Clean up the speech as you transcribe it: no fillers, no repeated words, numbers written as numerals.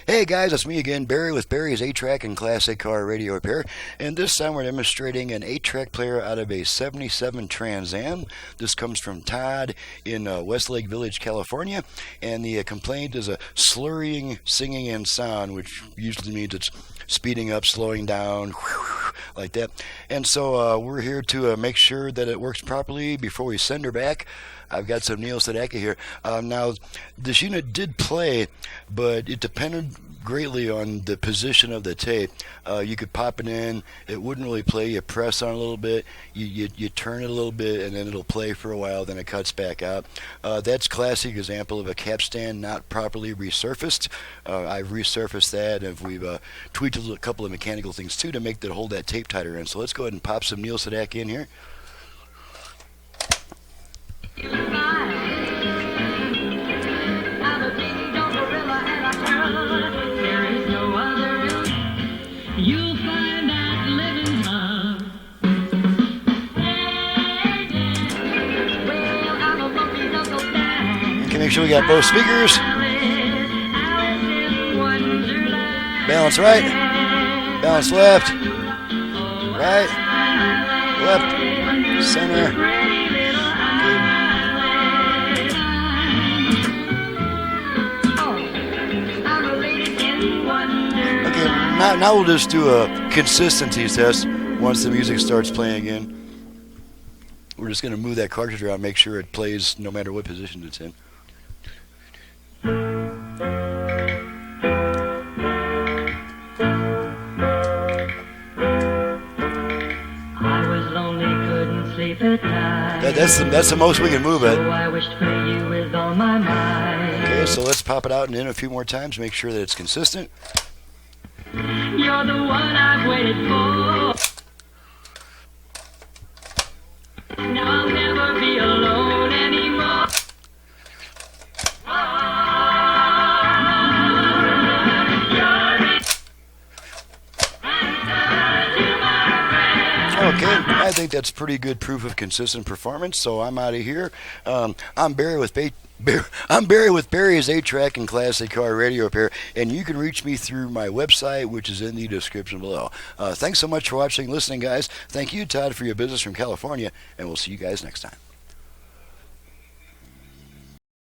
Hey guys, it's me again, Barry with Barry's 8-Track and Classic Car Radio Repair. And this time we're demonstrating an 8-track player out of a 77 Trans Am. This comes from Todd in Westlake Village, California. And the complaint is a slurring, singing, and sound, which usually means it's speeding up, slowing down, like that. And so we're here to make sure that it works properly before we send her back. I've got some Neil Sedaka here. Now, this unit did play, but it depended greatly on the position of the tape. You could pop it in, it wouldn't really play. You press on a little bit, you turn it a little bit, and then it'll play for a while, then it cuts back out. That's a classic example of a capstan not properly resurfaced. I've resurfaced that, and we've tweaked a couple of mechanical things too to make that hold that tape tighter in. So let's go ahead and pop some Neil Sedaka in here. You'll find that living love. Well, I'm a monkey's Uncle Dan. Okay, make sure we got both speakers. Balance right, balance left, right, left, center. Now we'll just do a consistency test once the music starts playing again. We're just going to move that cartridge around, make sure it plays no matter what position it's in. I was lonely, couldn't sleep at night. That's the most we can move it. So I wished for you with all my might. Okay, so let's pop it out and in a few more times, make sure that it's consistent. You're the one I've waited for. Now I'll never be alone anymore. Okay, I think that's pretty good proof of consistent performance, so I'm out of here. I'm Barry with Barry's 8-Track and Classic Car Radio Repair, and you can reach me through my website, which is in the description below. Thanks so much for watching and listening, guys. Thank you, Todd, for your business from California, and we'll see you guys next time.